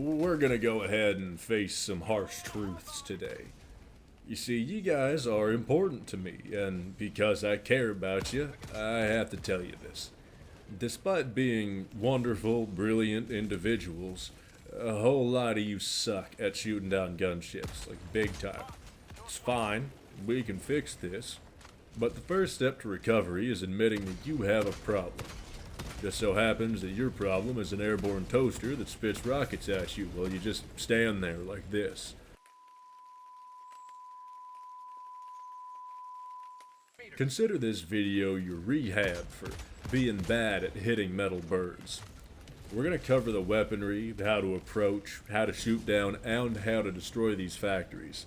we're gonna go ahead and face some harsh truths today. You see, you guys are important to me, and because I care about you, I have to tell you this. Despite being wonderful, brilliant individuals, a whole lot of you suck at shooting down gunships, like big time. It's fine, we can fix this, but the first step to recovery is admitting that you have a problem. Just so happens that your problem is an airborne toaster that spits rockets at you while you just stand there like this. Consider this video your rehab for being bad at hitting metal birds. We're going to cover the weaponry, how to approach, how to shoot down, and how to destroy these factories.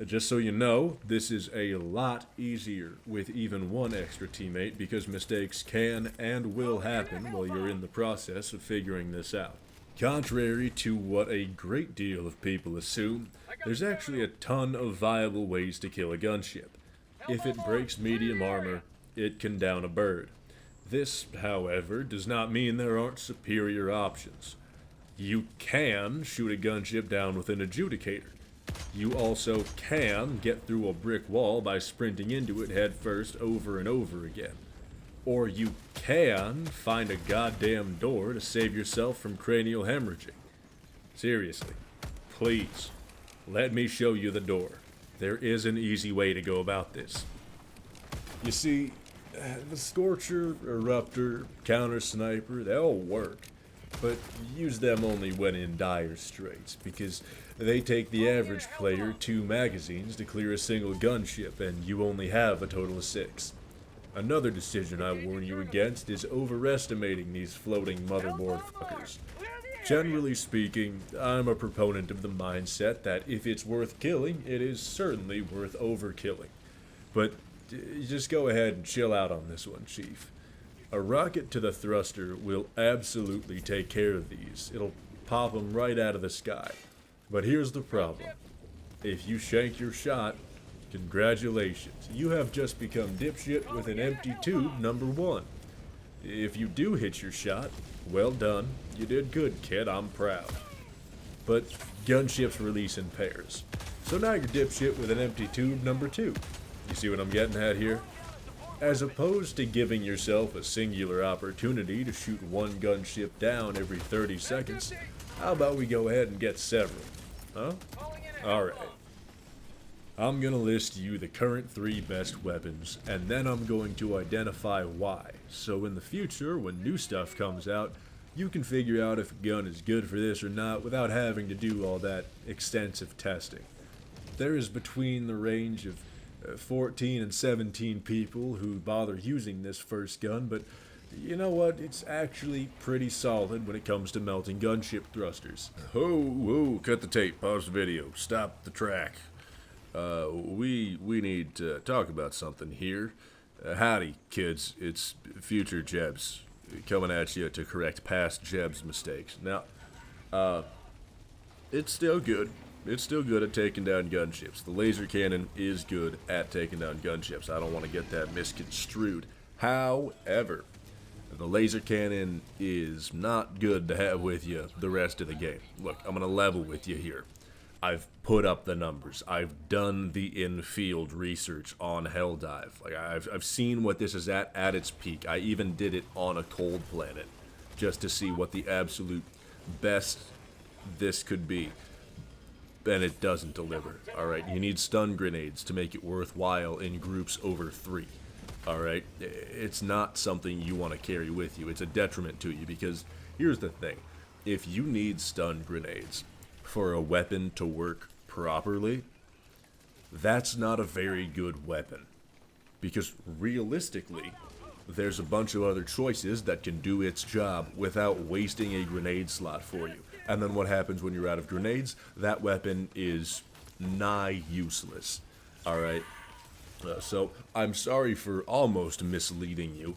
Just so you know, this is a lot easier with even one extra teammate because mistakes can and will happen while you're in the process of figuring this out. Contrary to what a great deal of people assume, there's actually a ton of viable ways to kill a gunship. If it breaks medium armor, it can down a bird. This, however, does not mean there aren't superior options. You can shoot a gunship down with an adjudicator. You also can get through a brick wall by sprinting into it head first over and over again. Or you can find a goddamn door to save yourself from cranial hemorrhaging. Seriously, please, let me show you the door. There is an easy way to go about this. You see, the Scorcher, Eruptor, Counter Sniper, they all work, but use them only when in dire straits, because they take the average player 2 magazines to clear a single gunship, and you only have a total of 6. Another decision I warn you against is overestimating these floating motherboard fuckers. Generally speaking, I'm a proponent of the mindset that if it's worth killing, it is certainly worth overkilling. But just go ahead and chill out on this one, Chief. A rocket to the thruster will absolutely take care of these. It'll pop them right out of the sky. But here's the problem. If you shank your shot, congratulations. You have just become dipshit with an empty tube number 1. If you do hit your shot, well done. You did good, kid. I'm proud. But gunships release in pairs. So now you're dipshit with an empty tube number 2. You see what I'm getting at here? As opposed to giving yourself a singular opportunity to shoot one gunship down every 30 seconds, how about we go ahead and get several? Huh? Alright. I'm gonna list you the current 3 best weapons, and then I'm going to identify why, so in the future, when new stuff comes out, you can figure out if a gun is good for this or not without having to do all that extensive testing. There is between the range of 14 and 17 people who bother using this first gun, but you know what? It's actually pretty solid when it comes to melting gunship thrusters. Whoa, cut the tape, pause the video, stop the track. We need to talk about something here. Howdy, kids. It's future Jebs coming at you to correct past Jebs mistakes. Now, it's still good. It's still good at taking down gunships. The laser cannon is good at taking down gunships. I don't want to get that misconstrued. However, the laser cannon is not good to have with you the rest of the game. Look, I'm going to level with you here. I've put up the numbers. I've done the in-field research on Helldive. Like I've seen what this is at its peak. I even did it on a cold planet just to see what the absolute best this could be. And it doesn't deliver. Alright, you need stun grenades to make it worthwhile in groups over 3. Alright, it's not something you want to carry with you. It's a detriment to you because here's the thing. If you need stun grenades for a weapon to work properly, that's not a very good weapon. Because realistically, there's a bunch of other choices that can do its job without wasting a grenade slot for you. And then what happens when you're out of grenades? That weapon is nigh useless. Alright? So, I'm sorry for almost misleading you.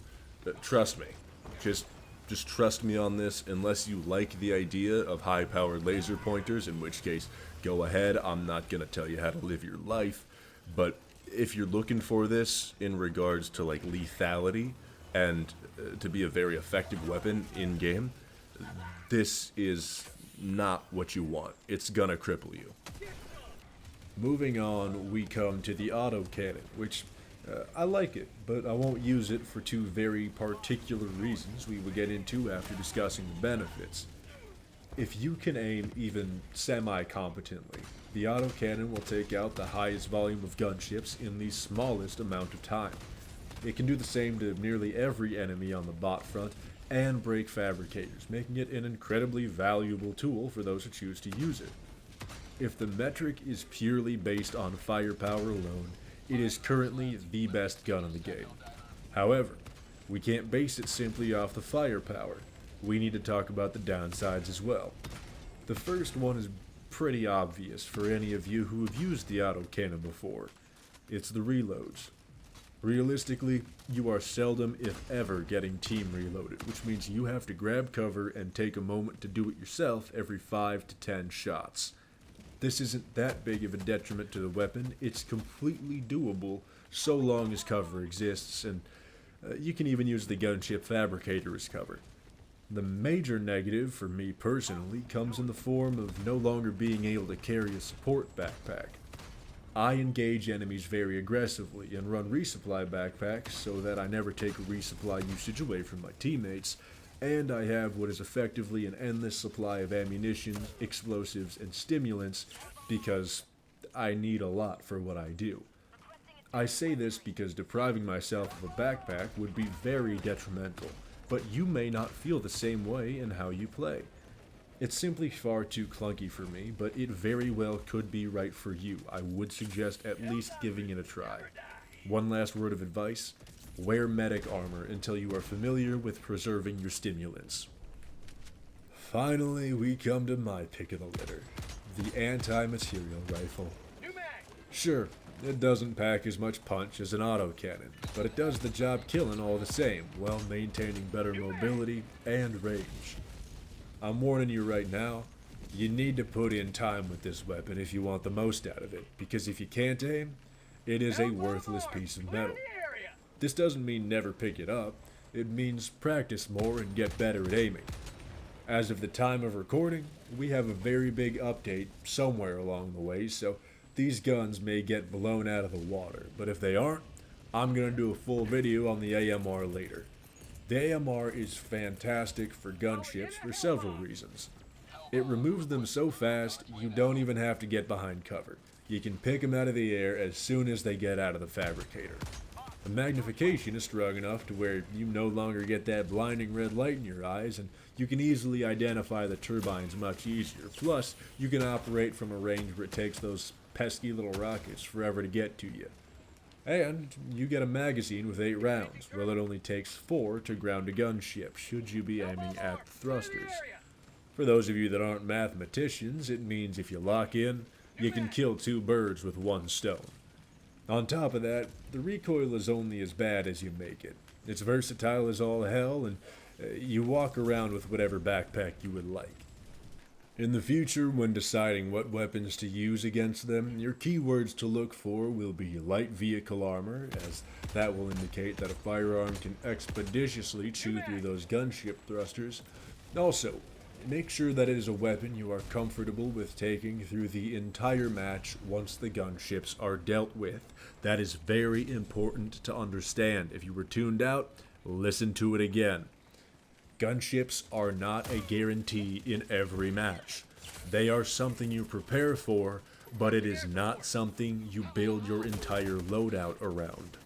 Trust me. Just trust me on this, unless you like the idea of high-powered laser pointers, in which case, go ahead. I'm not gonna tell you how to live your life. But if you're looking for this in regards to, like, lethality, and to be a very effective weapon in-game, this is not what you want. It's gonna cripple you. Moving on, we come to the Autocannon, which I like it, but I won't use it for two very particular reasons we will get into after discussing the benefits. If you can aim even semi-competently, the Autocannon will take out the highest volume of gunships in the smallest amount of time. It can do the same to nearly every enemy on the bot front and break fabricators, making it an incredibly valuable tool for those who choose to use it. If the metric is purely based on firepower alone, it is currently the best gun in the game. However, we can't base it simply off the firepower. We need to talk about the downsides as well. The first one is pretty obvious for any of you who have used the Autocannon before. It's the reloads. Realistically, you are seldom, if ever, getting team reloaded, which means you have to grab cover and take a moment to do it yourself every 5 to 10 shots. This isn't that big of a detriment to the weapon. It's completely doable so long as cover exists, and you can even use the Gunship Fabricator as cover. The major negative for me personally comes in the form of no longer being able to carry a support backpack. I engage enemies very aggressively and run resupply backpacks so that I never take resupply usage away from my teammates, and I have what is effectively an endless supply of ammunition, explosives, and stimulants because I need a lot for what I do. I say this because depriving myself of a backpack would be very detrimental, but you may not feel the same way in how you play. It's simply far too clunky for me, but it very well could be right for you. I would suggest at least giving it a try. One last word of advice: wear medic armor until you are familiar with preserving your stimulants. Finally, we come to my pick of the litter, the Antimaterial rifle. Sure, it doesn't pack as much punch as an autocannon, but it does the job killing all the same, while maintaining better mobility and range. I'm warning you right now, you need to put in time with this weapon if you want the most out of it, because if you can't aim, it is a worthless piece of metal. This doesn't mean never pick it up, it means practice more and get better at aiming. As of the time of recording, we have a very big update somewhere along the way, so these guns may get blown out of the water, but if they aren't, I'm going to do a full video on the AMR later. The AMR is fantastic for gunships for several reasons. It removes them so fast, you don't even have to get behind cover. You can pick them out of the air as soon as they get out of the Fabricator. The magnification is strong enough to where you no longer get that blinding red light in your eyes, and you can easily identify the turbines much easier. Plus, you can operate from a range where it takes those pesky little rockets forever to get to you. And you get a magazine with 8 rounds, while it only takes 4 to ground a gunship, should you be aiming at the thrusters. For those of you that aren't mathematicians, it means if you lock in, you can kill 2 birds with 1 stone. On top of that, the recoil is only as bad as you make it. It's versatile as all hell, and you walk around with whatever backpack you would like. In the future, when deciding what weapons to use against them, your keywords to look for will be light vehicle armor, as that will indicate that a firearm can expeditiously chew through those gunship thrusters. Also, make sure that it is a weapon you are comfortable with taking through the entire match once the gunships are dealt with. That is very important to understand. If you were tuned out, listen to it again. Gunships are not a guarantee in every match. They are something you prepare for, but it is not something you build your entire loadout around.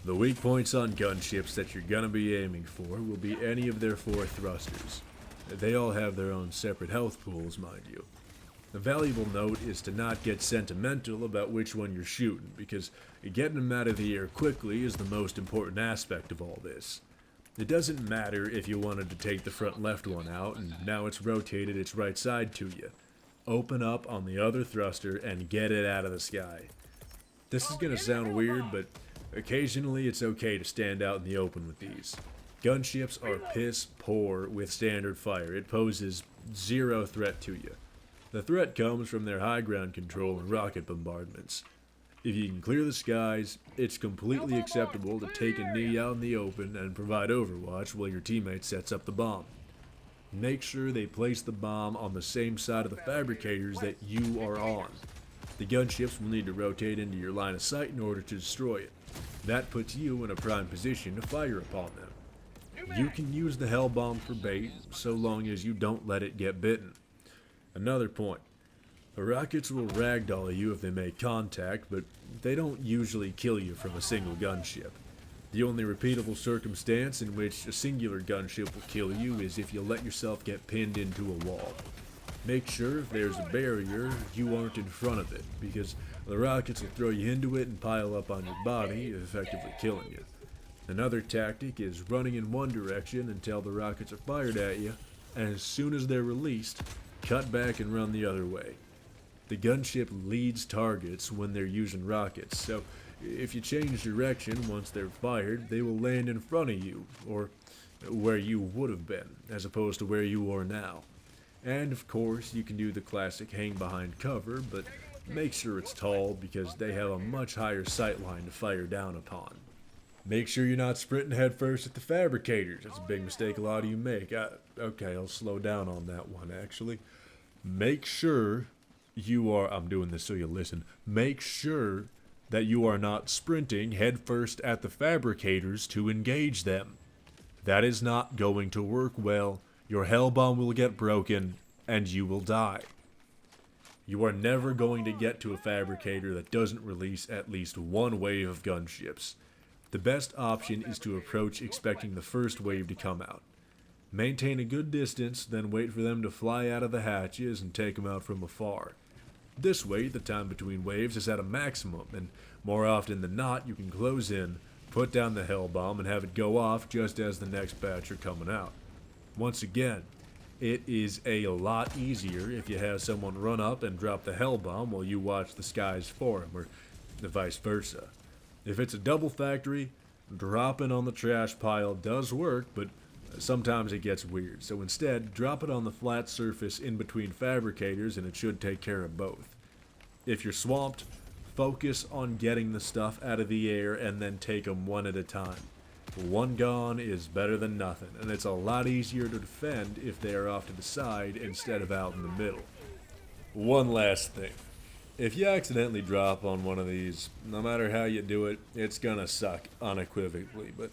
The weak points on gunships that you're gonna be aiming for will be any of their 4 thrusters. They all have their own separate health pools, mind you. A valuable note is to not get sentimental about which one you're shooting, because getting them out of the air quickly is the most important aspect of all this. It doesn't matter if you wanted to take the front left one out and now it's rotated its right side to you. Open up on the other thruster and get it out of the sky. This is going to sound weird, but occasionally it's okay to stand out in the open with these. Gunships are piss poor with standard fire. It poses 0 threat to you. The threat comes from their high ground control and rocket bombardments. If you can clear the skies, it's completely acceptable to take a knee out in the open and provide overwatch while your teammate sets up the bomb. Make sure they place the bomb on the same side of the fabricators that you are on. The gunships will need to rotate into your line of sight in order to destroy it. That puts you in a prime position to fire upon them. You can use the hell bomb for bait, so long as you don't let it get bitten. Another point. The rockets will ragdoll you if they make contact, but they don't usually kill you from a single gunship. The only repeatable circumstance in which a singular gunship will kill you is if you let yourself get pinned into a wall. Make sure if there's a barrier, you aren't in front of it, because the rockets will throw you into it and pile up on your body, effectively killing you. Another tactic is running in one direction until the rockets are fired at you, and as soon as they're released, cut back and run the other way. The gunship leads targets when they're using rockets, so if you change direction once they're fired, they will land in front of you, or where you would have been, as opposed to where you are now. And of course, you can do the classic hang behind cover, but make sure it's tall because they have a much higher sight line to fire down upon. Make sure you're not sprinting headfirst at the fabricators. That's a big mistake a lot of you make. Okay, I'll slow down on that one, actually. Make sure you are, I'm doing this so you listen, make sure that you are not sprinting headfirst at the fabricators to engage them. That is not going to work well. Your hell bomb will get broken, and you will die. You are never going to get to a fabricator that doesn't release at least one wave of gunships. The best option is to approach expecting the first wave to come out. Maintain a good distance, then wait for them to fly out of the hatches and take them out from afar. This way, the time between waves is at a maximum, and more often than not, you can close in, put down the hell bomb, and have it go off just as the next batch are coming out. Once again, it is a lot easier if you have someone run up and drop the hell bomb while you watch the skies for him, or vice versa. If it's a double factory, dropping on the trash pile does work, but sometimes it gets weird. So instead, drop it on the flat surface in between fabricators and it should take care of both. If you're swamped, focus on getting the stuff out of the air and then take them one at a time. One gone is better than nothing, and it's a lot easier to defend if they are off to the side instead of out in the middle. One last thing. If you accidentally drop on one of these, no matter how you do it, it's gonna suck unequivocally, but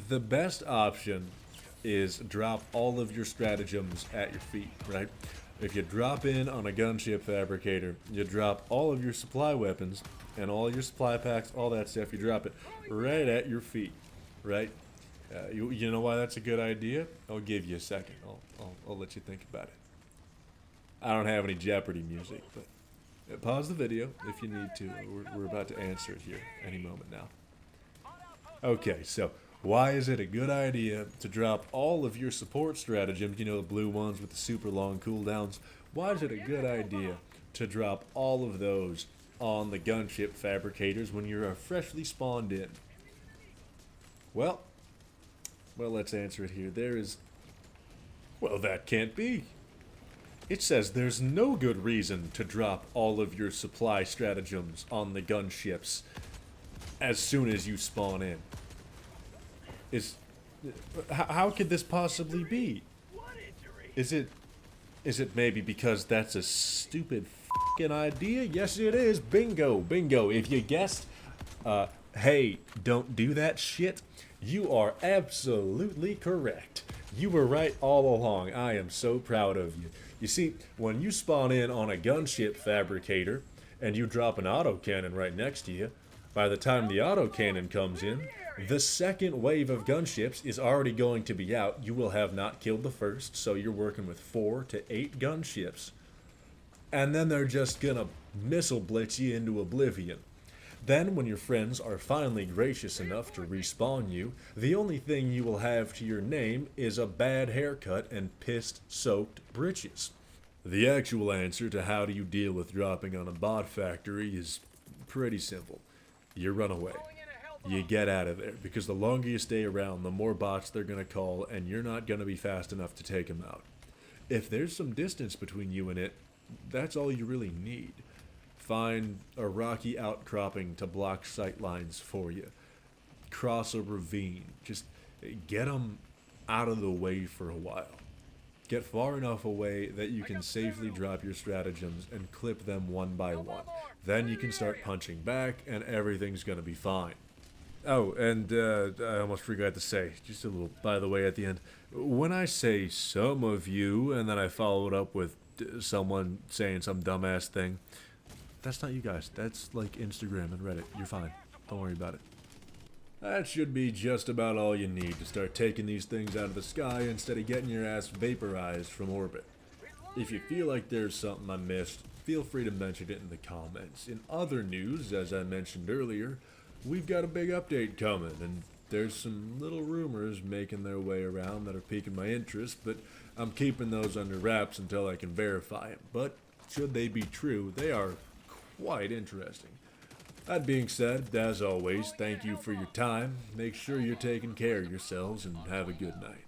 the best option is drop all of your stratagems at your feet, right? If you drop in on a gunship fabricator, you drop all of your supply weapons and all your supply packs, all that stuff, you drop it right at your feet, right? You know why that's a good idea? I'll give you a second. I'll let you think about it. I don't have any Jeopardy music, but pause the video if you need to. We're about to answer it here any moment now. Okay, so why is it a good idea to drop all of your support stratagems, you know, the blue ones with the super long cooldowns? Why is it a good idea to drop all of those on the gunship fabricators when you're freshly spawned in? Well, let's answer it here. Well, that can't be. It says there's no good reason to drop all of your supply stratagems on the gunships as soon as you spawn in. How could this possibly be? Is it maybe because that's a stupid f***ing idea? Yes, it is. Bingo, bingo. If you guessed, hey, don't do that shit, you are absolutely correct. You were right all along. I am so proud of you. You see, when you spawn in on a gunship fabricator and you drop an autocannon right next to you, by the time the autocannon comes in, the second wave of gunships is already going to be out. You will have not killed the first, so you're working with 4 to 8 gunships. And then they're just gonna missile blitz you into oblivion. Then, when your friends are finally gracious enough to respawn you, the only thing you will have to your name is a bad haircut and piss-soaked britches. The actual answer to how do you deal with dropping on a bot factory is pretty simple. You run away. You get out of there, because the longer you stay around, the more bots they're going to call, and you're not going to be fast enough to take them out. If there's some distance between you and it, that's all you really need. Find a rocky outcropping to block sight lines for you. Cross a ravine. Just get them out of the way for a while. Get far enough away that you can safely drop your stratagems and clip them one by one. Then you can start punching back and everything's gonna be fine. Oh, and I almost forgot to say, just a little by the way at the end, when I say some of you and then I follow it up with someone saying some dumbass thing, that's not you guys. That's like Instagram and Reddit. You're fine. Don't worry about it. That should be just about all you need to start taking these things out of the sky instead of getting your ass vaporized from orbit. If you feel like there's something I missed, feel free to mention it in the comments. In other news, as I mentioned earlier, we've got a big update coming, and there's some little rumors making their way around that are piquing my interest, but I'm keeping those under wraps until I can verify them. But should they be true, they are quite interesting. That being said, as always, thank you for your time. Make sure you're taking care of yourselves and have a good night.